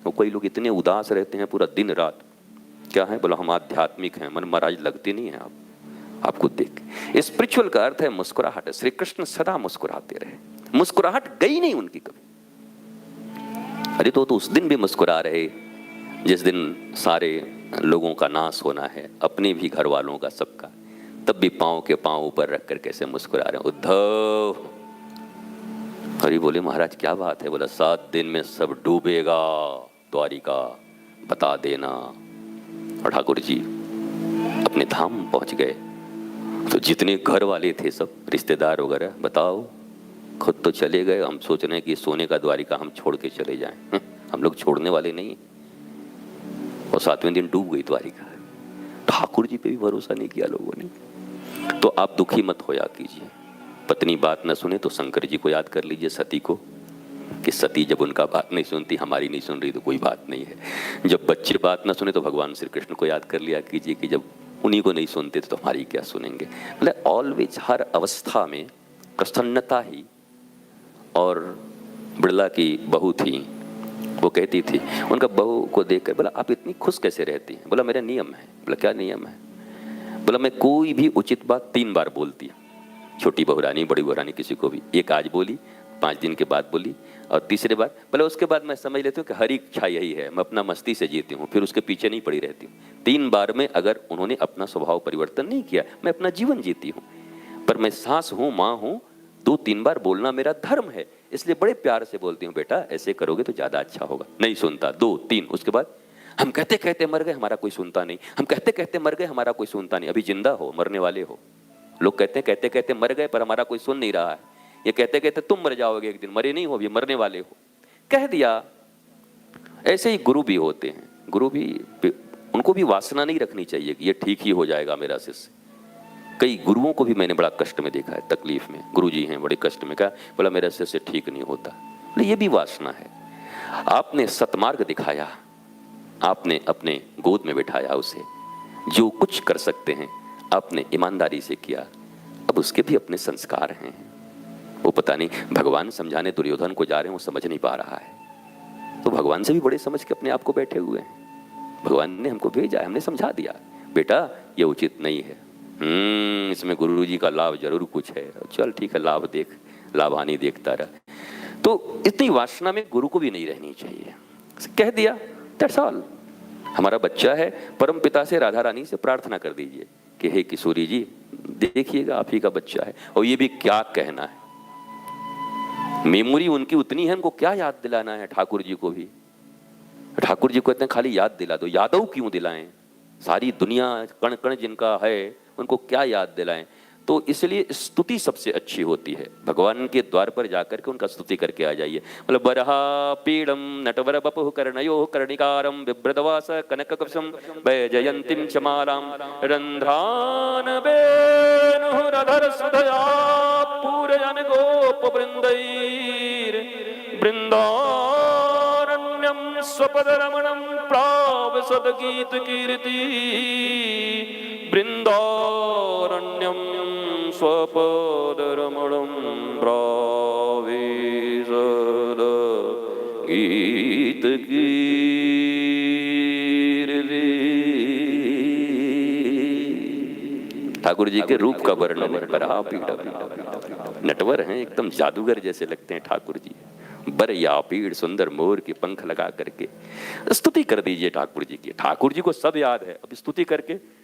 वो कई लोग इतने उदास रहते हैं पूरा दिन रात, क्या है बोला हम आध्यात्मिक हैं, मन महाराज लगते नहीं है आपको देख। स्पिरिचुअल का अर्थ है मुस्कुराहट। श्री कृष्ण सदा मुस्कुराते रहे, मुस्कुराहट गई नहीं उनकी कभी। अरे तो उस दिन भी मुस्कुरा रहे जिस दिन सारे लोगों का नाश होना है, अपने भी घर वालों का, सबका, तब भी पांव के पांव ऊपर रख कर कैसे मुस्कुरा रहे हैं। उद्धव, हरि बोले महाराज क्या बात है? बोला 7 दिन में सब डूबेगा द्वारिका, बता देना। और ठाकुर जी अपने धाम पहुंच गए तो जितने घर वाले थे सब रिश्तेदार वगैरह, बताओ, खुद तो चले गए। हम सोच रहे हैं कि सोने का द्वारिका हम छोड़ के चले जाएं, हम लोग छोड़ने वाले नहीं। और 7वें दिन डूब गई द्वारिका। ठाकुर जी पे भी भरोसा नहीं किया लोगों ने। तो आप दुखी मत होया कीजिए। पत्नी बात न सुने तो शंकर जी को याद कर लीजिए, सती को, कि सती जब उनका बात नहीं सुनती, हमारी नहीं सुन रही तो कोई बात नहीं है। जब बच्चे बात न सुने तो भगवान श्री कृष्ण को याद कर लिया कीजिए कि जब उन्हीं को नहीं सुनते तो हमारी क्या सुनेंगे। मतलब ऑलवेज, हर अवस्था में प्रसन्नता ही। और बिड़ला की बहू थी, वो कहती थी, उनका बहू को देखकर बोला आप इतनी खुश कैसे रहती हैं? बोला मेरा नियम है। बोला क्या नियम है? बोला मैं कोई भी उचित बात 3 बार बोलती हूँ। छोटी बहुरानी, बड़ी बहुरानी, किसी को भी। एक आज बोली, 5 दिन के बाद बोली, और तीसरे बार बोले उसके बाद मैं समझ लेती हूँ कि हरी इच्छा यही है, मैं अपना मस्ती से जीती हूँ, फिर उसके पीछे नहीं पड़ी रहती हूँ। 3 बार में अगर उन्होंने अपना स्वभाव परिवर्तन नहीं किया, मैं अपना जीवन जीती हूँ। पर मैं सास हूँ, माँ हूँ, 2-3 बार बोलना मेरा धर्म है, इसलिए बड़े प्यार से बोलती हूँ, बेटा ऐसे करोगे तो ज्यादा अच्छा होगा। नहीं सुनता, 2-3, उसके बाद हम कहते कहते मर गए, हमारा कोई सुनता नहीं, हम कहते कहते मर गए, हमारा कोई सुनता नहीं। अभी जिंदा हो, मरने वाले हो। लोग कहते हैं कहते कहते मर गए पर हमारा कोई सुन नहीं रहा है। ये कहते कहते तुम मर जाओगे एक दिन, मरे नहीं हो, अभी मरने वाले हो, कह दिया। ऐसे ही गुरु भी होते हैं। गुरु भी, उनको भी वासना नहीं रखनी चाहिए कि ये ठीक ही हो जाएगा मेरा शिष्य। कई गुरुओं को भी मैंने बड़ा कष्ट में देखा है, तकलीफ में। गुरुजी हैं बड़े कष्ट में, कहा बोला मेरा शिष्य ठीक नहीं होता। ये भी वासना है। आपने सतमार्ग दिखाया, आपने अपने गोद में बिठाया उसे, जो कुछ कर सकते हैं आपने ईमानदारी से किया। अब उसके भी अपने संस्कार हैं। वो पता नहीं, भगवान समझाने दुर्योधन को जा रहे हैं, वो समझ नहीं पा रहा है, तो भगवान से भी बड़े समझ के अपने आप को बैठे हुए हैं। भगवान ने हमको भेजा है, हमने समझा दिया, बेटा ये उचित नहीं है, इसमें गुरु जी का लाभ जरूर कुछ है, चल ठीक है, लाभ देख, लाभ हानि देखता रहा। तो इतनी वासना में गुरु को भी नहीं रहनी चाहिए। कह दिया, दैट्स ऑल। हमारा बच्चा है, परम पिता से, राधा रानी से प्रार्थना कर दीजिए कि हे किशोरी जी देखिएगा आप ही का बच्चा है। और ये भी क्या कहना है, मेमोरी उनकी उतनी है, उनको क्या याद दिलाना है ठाकुर जी को भी। ठाकुर जी को कहते हैं खाली याद दिला दो। यादव क्यों दिलाएं? सारी दुनिया कण कण जिनका है उनको क्या याद दिलाएं? तो इसलिए स्तुति सबसे अच्छी होती है। भगवान के द्वार पर जाकर के उनका स्तुति करके आ जाइए। मतलब बरहा पीड़म नटवर बपुः कर्णयो कर्णिकारं बिभ्रदवास कनककवचं वैजयन्तीं च मालां रन्ध्रान वेणुरधर सुधया पूरयन् गोपवृन्दैर् बृन्दारण्यं स्वपदरमणं प्रावसद्गीतकीर्ति बृन्दारण्यं स्वपदरमणं प्रावसद्गीतकीर्ति। ठाकुर जी के रूप का वर्णन है। बरहा पीड़, नटवर हैं, एकदम जादूगर जैसे लगते हैं ठाकुर जी। बर या पीड़, सुंदर मोर के पंख लगा करके स्तुति कर दीजिए ठाकुर जी की। ठाकुर जी को सब याद है, अब स्तुति करके